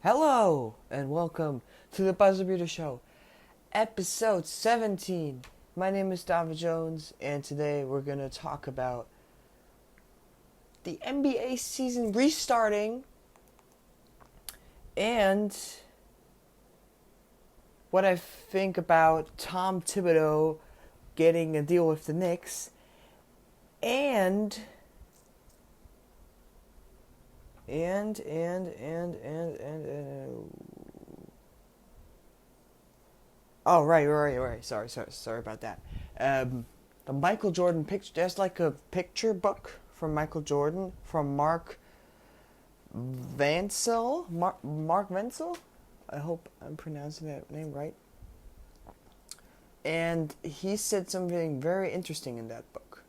Hello, and welcome to the Buzzerbeater Show, episode 17. My name is David Jones, and today we're going to talk about the NBA season restarting and what I think about Tom Thibodeau getting a deal with the Knicks and oh, right. Sorry about that. The Michael Jordan picture. There's like a picture book from Michael Jordan from Mark Vansel. Mark Vansel. I hope I'm pronouncing that name right. And he said something very interesting in that book.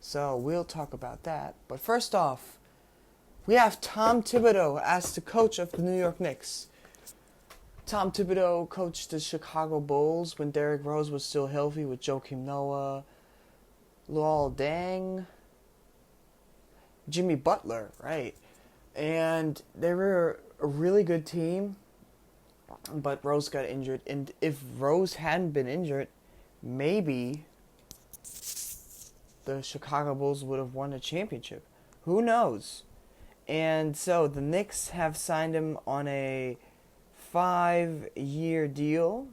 So we'll talk about that. But first off, we have Tom Thibodeau as the coach of the New York Knicks. Tom Thibodeau coached the Chicago Bulls when Derrick Rose was still healthy with Joakim Noah, Luol Deng, Jimmy Butler, right? And they were a really good team, but Rose got injured. And if Rose hadn't been injured, maybe the Chicago Bulls would have won a championship. Who knows? And so the Knicks have signed him on a 5-year deal.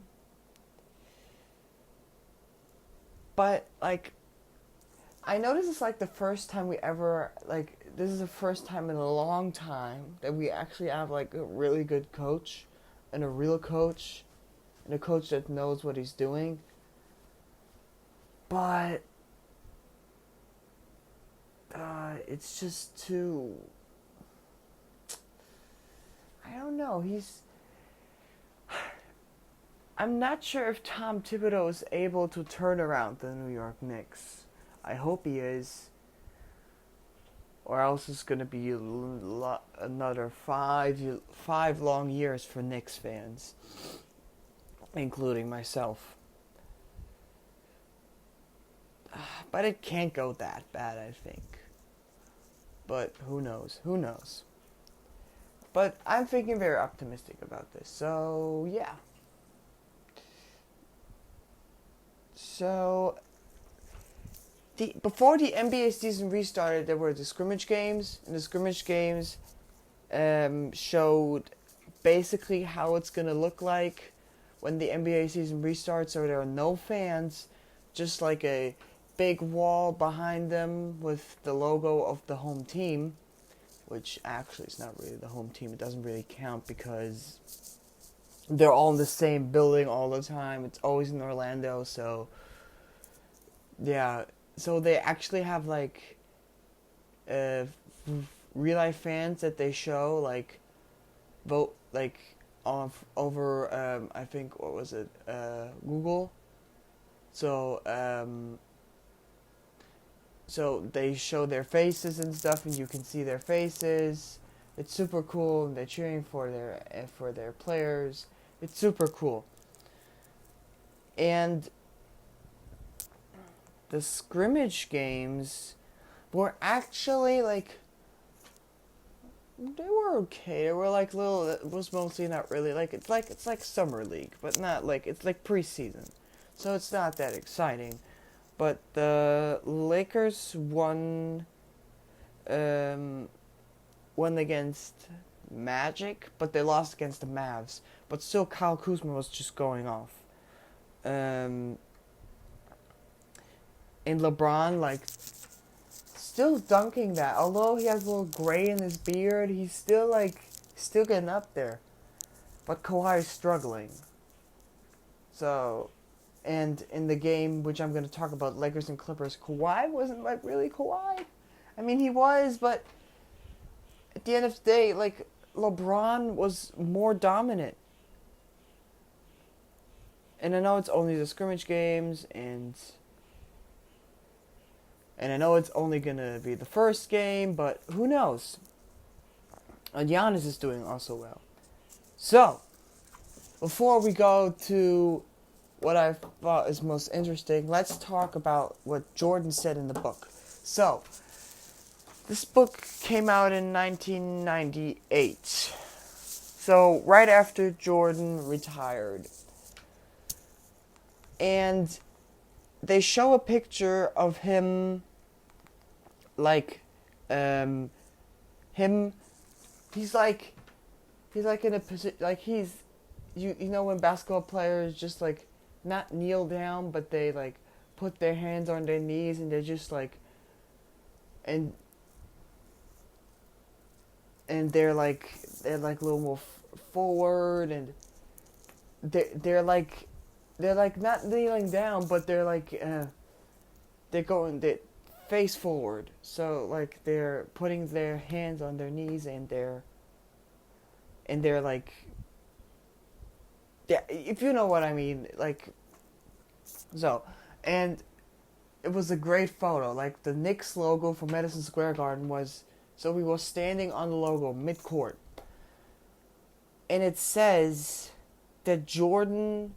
But, I know this is, the first time we ever, this is the first time in a long time that we actually have, a really good coach and a real coach and a coach that knows what he's doing. But, it's just too... I don't know, I'm not sure if Tom Thibodeau is able to turn around the New York Knicks. I hope he is. Or else it's going to be another five long years for Knicks fans. Including myself. But it can't go that bad, I think. But who knows? But I'm thinking very optimistic about this. So, yeah. So, before the NBA season restarted, there were the scrimmage games. And the scrimmage games showed basically how it's going to look like when the NBA season restarts. So there are no fans, just like a big wall behind them with the logo of the home team. Which actually is not really the home team. It doesn't really count because they're all in the same building all the time. It's always in Orlando, so yeah. So they actually have real life fans that they show vote over I think what was it Google. So they show their faces and stuff, and you can see their faces. It's super cool, and they're cheering for their players. It's super cool. And the scrimmage games were actually they were okay. They were little. It was mostly not really it's like summer league, but not it's like preseason, so it's not that exciting. But the Lakers won against Magic, but they lost against the Mavs. But still, Kyle Kuzma was just going off. And LeBron, still dunking that. Although he has a little gray in his beard, he's still getting up there. But Kawhi is struggling. So... And in the game, which I'm going to talk about, Lakers and Clippers, Kawhi wasn't, really Kawhi. I mean, he was, but at the end of the day, LeBron was more dominant. And I know it's only the scrimmage games, and I know it's only going to be the first game, but who knows? And Giannis is doing also well. So, before we go to what I thought is most interesting, let's talk about what Jordan said in the book. So, this book came out in 1998. So right after Jordan retired, and they show a picture of him, like, him. He's like in a position, like he's, you know when basketball players just like not kneel down, but they like put their hands on their knees and they're just like, and they're like a little more forward, and they're like not kneeling down, but they're going face forward. So like they're putting their hands on their knees, and they're like, yeah, if you know what I mean, like, so, and it was a great photo. Like the Knicks logo for Madison Square Garden was, so we were standing on the logo mid-court. And it says that Jordan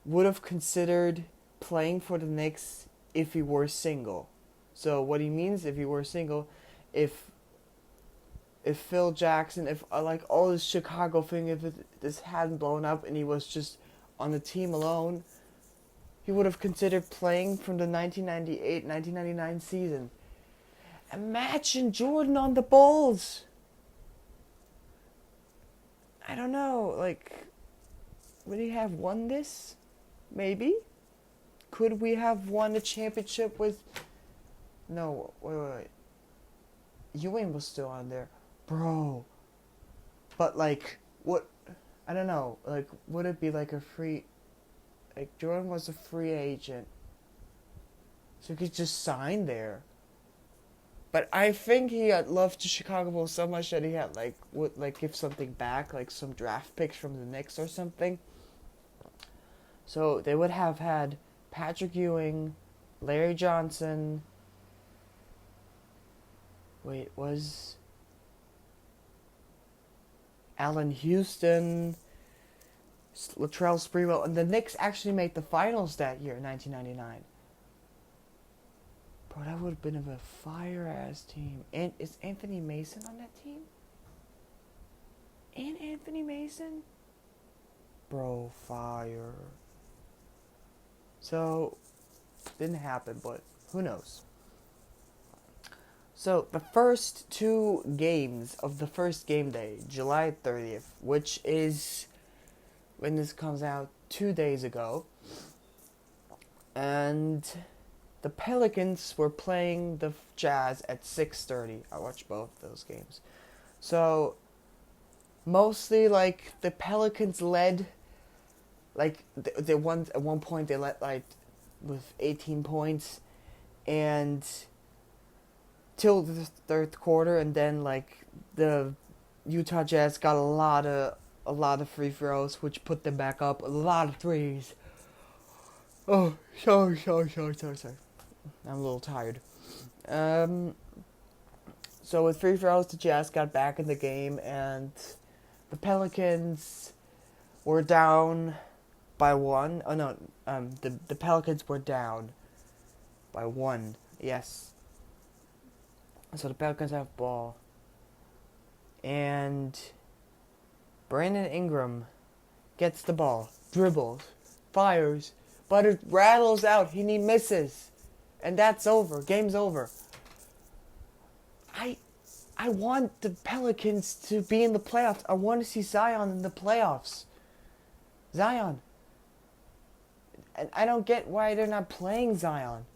would have considered playing for the Knicks if he were single. So what he means, if he were single, if Phil Jackson, if like all this Chicago thing, if this hadn't blown up and he was just on the team alone, he would have considered playing from the 1998-1999 season. Imagine Jordan on the Bulls. I don't know, like, would he have won this? Maybe. Could we have won a championship with... No, wait. Ewing was still on there. Bro. But, like, what... I don't know. Like, would it be like a free... Like, Jordan was a free agent. So he could just sign there. But I think he had loved Chicago Bulls so much that he had, like, would, like, give something back. Like, some draft picks from the Knicks or something. So they would have had Patrick Ewing, Larry Johnson... Wait, was Allen Houston, Latrell Sprewell, and the Knicks actually made the finals that year, 1999. Bro, that would have been a fire-ass team. And is Anthony Mason on that team? And Anthony Mason? Bro, fire. So, didn't happen, but who knows? So, the first two games of the first game day, July 30th, which is when this comes out 2 days ago, and the Pelicans were playing the Jazz at 6:30. I watched both those games. So, mostly, like, the Pelicans led, like, they won, at one point they led, like, with 18 points, and... till the third quarter, and then like the Utah Jazz got a lot of free throws, which put them back up. A lot of threes. Oh, sorry. I'm a little tired. So with free throws, the Jazz got back in the game, and the Pelicans were down by one. Oh no, the Pelicans were down by one. Yes. So the Pelicans have ball. And Brandon Ingram gets the ball, dribbles, fires, but it rattles out and he misses. And that's over. Game's over. I want the Pelicans to be in the playoffs. I want to see Zion in the playoffs. Zion. And I don't get why they're not playing Zion.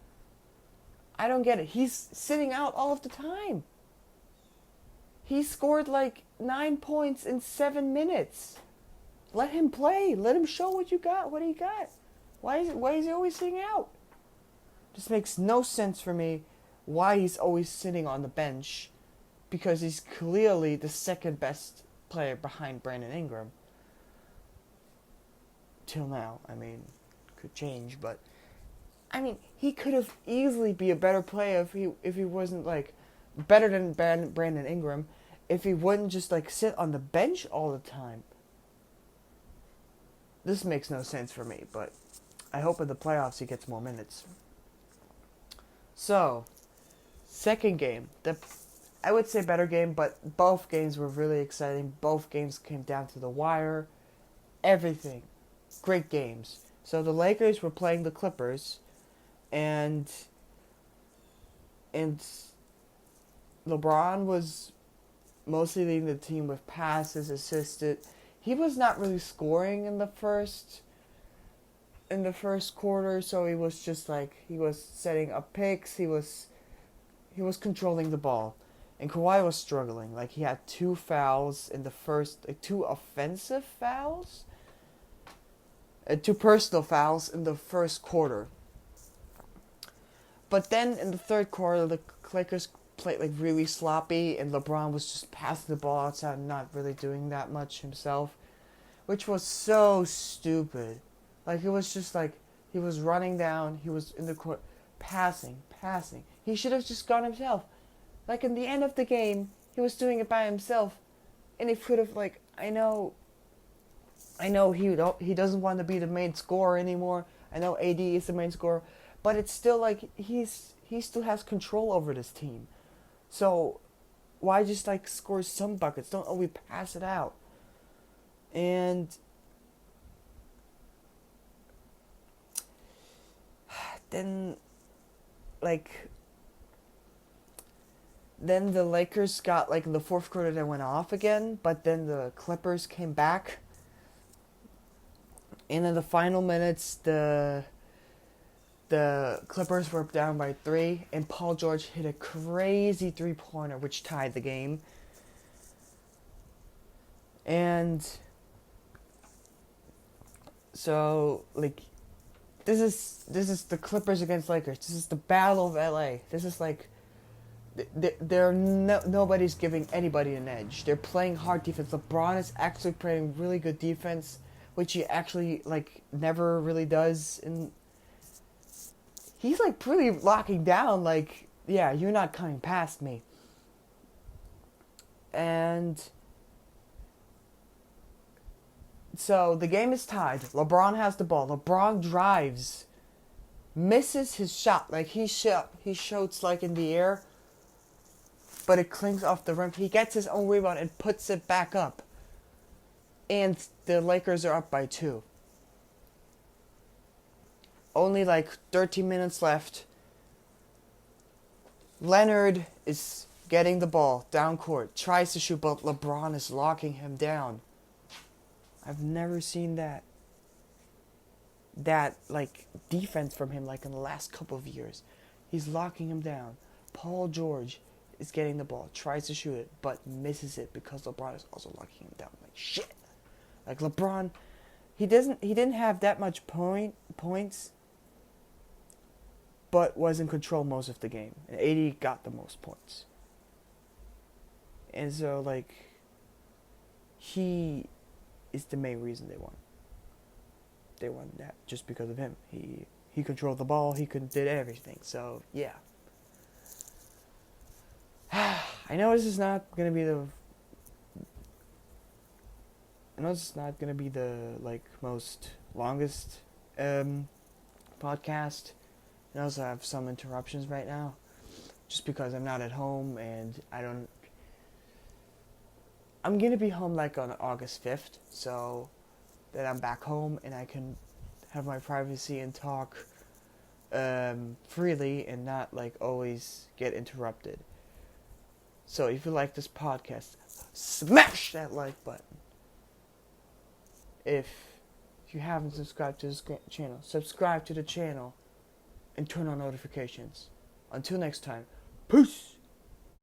I don't get it. He's sitting out all of the time. He scored like 9 points in 7 minutes. Let him play. Let him show what he got. Why is he always sitting out? This makes no sense for me why he's always sitting on the bench, because he's clearly the second best player behind Brandon Ingram. Till now, I mean, could change, but I mean, he could have easily be a better player if he wasn't like better than Brandon Ingram, if he wouldn't just like sit on the bench all the time. This makes no sense for me, but I hope in the playoffs he gets more minutes. So, second game, I would say better game, but both games were really exciting. Both games came down to the wire. Everything. Great games. So the Lakers were playing the Clippers, and LeBron was mostly leading the team with passes, assisted. He was not really scoring in the first quarter, so he was just like he was setting up picks, he was controlling the ball. And Kawhi was struggling. Like he had 2 fouls in the first, like 2 offensive fouls, 2 personal fouls in the first quarter. But then in the third quarter, the Lakers played like really sloppy, and LeBron was just passing the ball outside and not really doing that much himself, which was so stupid. Like it was just like he was running down, he was in the court, passing. He should have just gone himself. Like in the end of the game, he was doing it by himself, and he could have like I know he doesn't want to be the main scorer anymore. I know AD is the main scorer, but it's still like he still has control over this team. So why just like score some buckets? Don't always pass it out. And then the Lakers got like in the fourth quarter they went off again, but then the Clippers came back. And in the final minutes, the Clippers were down by 3, and Paul George hit a crazy 3-pointer, which tied the game. And so, like, this is the Clippers against Lakers. This is the Battle of LA. This is like, nobody's giving anybody an edge. They're playing hard defense. LeBron is actually playing really good defense, which he actually like never really does. And he's like pretty locking down. Like, yeah, you're not coming past me. And so the game is tied. LeBron has the ball. LeBron drives, misses his shot. Like he shoots like in the air, but it clings off the rim. He gets his own rebound and puts it back up. And the Lakers are up by 2. Only like 13 minutes left. Leonard is getting the ball down court, tries to shoot, but LeBron is locking him down. I've never seen that like defense from him like in the last couple of years. He's locking him down. Paul George is getting the ball, tries to shoot it, but misses it because LeBron is also locking him down. Like shit. Like LeBron, he didn't have that much points, but was in control most of the game. And AD got the most points. And so like he is the main reason they won. They won that just because of him. He controlled the ball, he did everything. So yeah. I know this is not gonna be the like most longest podcast. I also have some interruptions right now, just because I'm not at home and I'm gonna be home like on August 5th, so that I'm back home and I can have my privacy and talk freely and not like always get interrupted. So if you like this podcast, smash that like button. If you haven't subscribed to this channel, subscribe to the channel and turn on notifications. Until next time, peace!